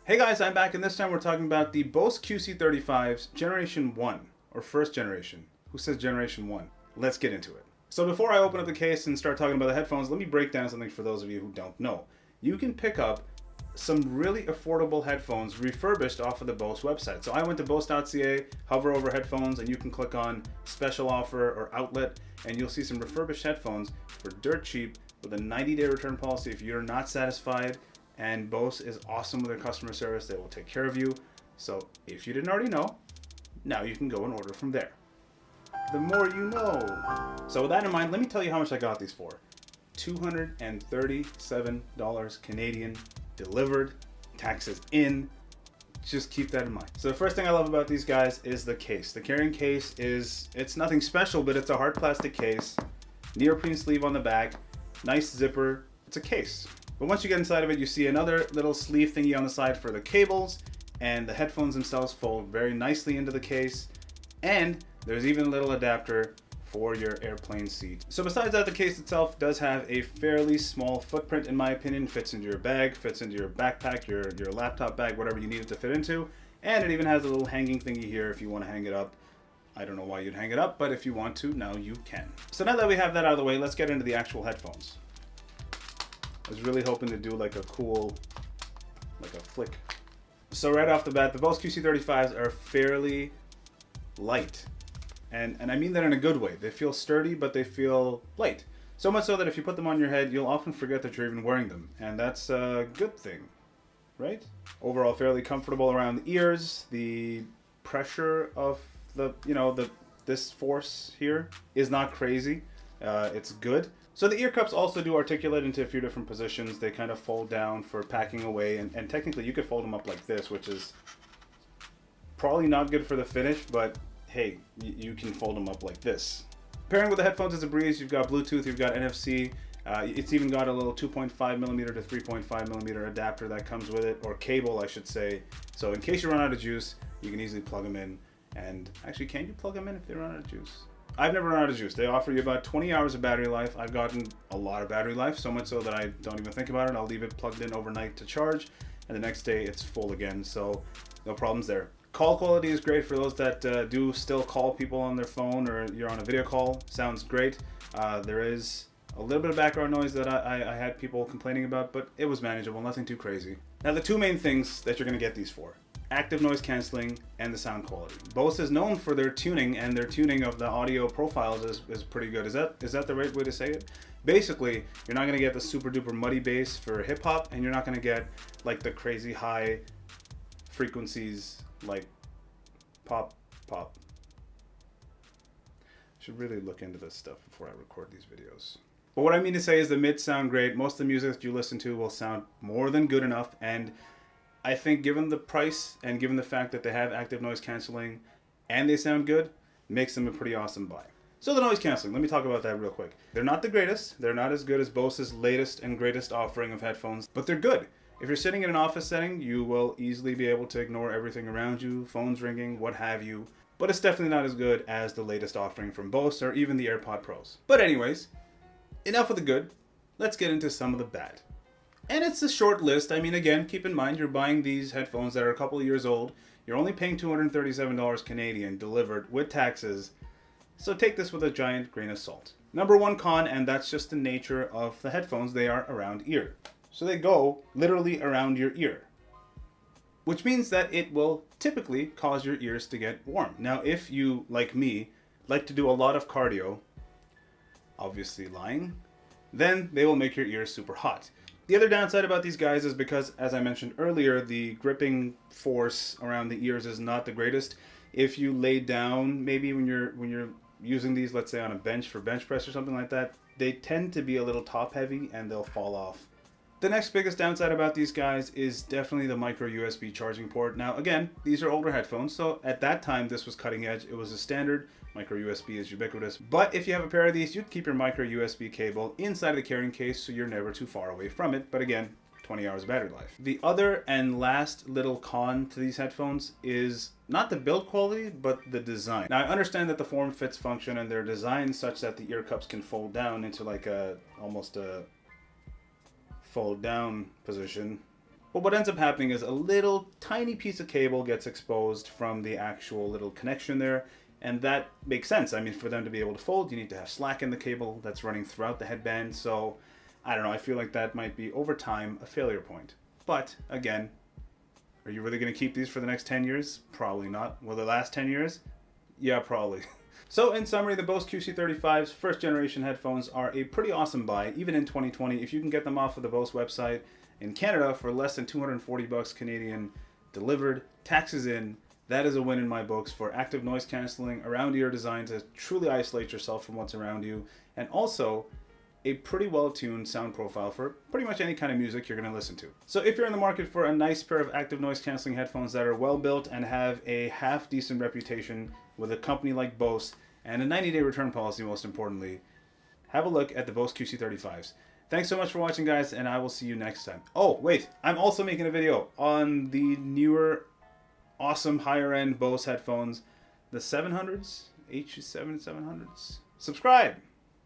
Hey guys, I'm back, and this time we're talking about the Bose QC35's Generation 1, or first generation. Who says Generation 1? Let's get into it. So before I open up the case and start talking about the headphones, let me break down something for those of you who don't know. You can pick up some really affordable headphones refurbished off of the Bose website. So I went to bose.ca, hover over headphones, and you can click on special offer or outlet, and you'll see some refurbished headphones for dirt cheap with a 90-day return policy if you're not satisfied. And Bose is awesome with their customer service. They will take care of you. So if you didn't already know, now you can go and order from there. The more you know. So with that in mind, let me tell you how much I got these for. $237 Canadian, delivered, taxes in. Just keep that in mind. So the first thing I love about these guys is the case. The carrying case it's nothing special, but it's a hard plastic case, neoprene sleeve on the back, nice zipper. It's a case. But once you get inside of it, you see another little sleeve thingy on the side for the cables, and the headphones themselves fold very nicely into the case, and there's even a little adapter for your airplane seat. So besides that, the case itself does have a fairly small footprint, in my opinion. Fits into your bag, fits into your backpack, your laptop bag, whatever you need it to fit into, and it even has a little hanging thingy here if you want to hang it up. I don't know why you'd hang it up, but if you want to, now you can. So now that we have that out of the way, let's get into the actual headphones. I was really hoping to do like a cool, like a flick. So right off the bat, the Bose QC35s are fairly light. And I mean that in a good way. They feel sturdy, but they feel light. So much so that if you put them on your head, you'll often forget that you're even wearing them. And that's a good thing, right? Overall, fairly comfortable around the ears. The pressure of this force here is not crazy. It's good. So the ear cups also do articulate into a few different positions. They kind of fold down for packing away, and technically you could fold them up like this, which is probably not good for the finish, but hey, you can fold them up like this. Pairing with the headphones is a breeze. You've got Bluetooth, you've got NFC. It's even got a little 2.5mm to 3.5mm adapter that comes with it, or cable, I should say. So in case you run out of juice, you can easily plug them in. And actually, can you plug them in if they run out of juice? I've never run out of juice. They offer you about 20 hours of battery life. I've gotten a lot of battery life, so much so that I don't even think about it. I'll leave it plugged in overnight to charge, and the next day it's full again, so no problems there. Call quality is great for those that do still call people on their phone, or you're on a video call. Sounds great. There is a little bit of background noise that I had people complaining about, but it was manageable, nothing too crazy. Now the two main things that you're going to get these for: active noise cancelling and the sound quality. Bose is known for their tuning, and their tuning of the audio profiles is pretty good. Is that the right way to say it? Basically, you're not going to get the super duper muddy bass for hip hop, and you're not going to get like the crazy high frequencies like pop. Should really look into this stuff before I record these videos. But what I mean to say is the mids sound great. Most of the music that you listen to will sound more than good enough, and I think given the price and given the fact that they have active noise cancelling and they sound good, makes them a pretty awesome buy. So the noise cancelling, let me talk about that real quick. They're not the greatest. They're not as good as Bose's latest and greatest offering of headphones, but they're good. If you're sitting in an office setting, you will easily be able to ignore everything around you, phones ringing, what have you, but it's definitely not as good as the latest offering from Bose or even the AirPod Pros. But anyways, enough of the good. Let's get into some of the bad. And it's a short list. I mean, again, keep in mind you're buying these headphones that are a couple of years old. You're only paying $237 Canadian delivered with taxes. So take this with a giant grain of salt. Number one con, and that's just the nature of the headphones, they are around ear. So they go literally around your ear, which means that it will typically cause your ears to get warm. Now, if you, like me, like to do a lot of cardio, obviously lying, then they will make your ears super hot. The other downside about these guys is because, as I mentioned earlier, the gripping force around the ears is not the greatest. If you lay down, maybe when you're using these, let's say on a bench for bench press or something like that, they tend to be a little top heavy and they'll fall off. The next biggest downside about these guys is definitely the micro USB charging port. Now again, these are older headphones, so at that time this was cutting edge. It was a standard. Micro USB is ubiquitous. But if you have a pair of these, you'd keep your micro USB cable inside of the carrying case so you're never too far away from it. But again, 20 hours battery life. The other and last little con to these headphones is not the build quality, but the design. Now I understand that the form fits function and they're designed such that the ear cups can fold down into like almost a fold down position. But what ends up happening is a little tiny piece of cable gets exposed from the actual little connection there, and that makes sense. I mean, for them to be able to fold, you need to have slack in the cable that's running throughout the headband. So I don't know, I feel like that might be over time a failure point. But again, are you really going to keep these for the next 10 years? Probably not. Will they last 10 years? Yeah, probably. So in summary, the Bose QC35's first generation headphones are a pretty awesome buy, even in 2020. If you can get them off of the Bose website in Canada for less than 240 bucks Canadian delivered, taxes in, that is a win in my books for active noise cancelling, around ear design to truly isolate yourself from what's around you, and also a pretty well-tuned sound profile for pretty much any kind of music you're going to listen to. So if you're in the market for a nice pair of active noise cancelling headphones that are well built and have a half decent reputation with a company like Bose and a 90-day return policy, most importantly, have a look at the Bose QC35s. Thanks so much for watching, guys, and I will see you next time. Oh, wait, I'm also making a video on the newer, awesome higher-end Bose headphones, the 700s, HU7 700s. Subscribe!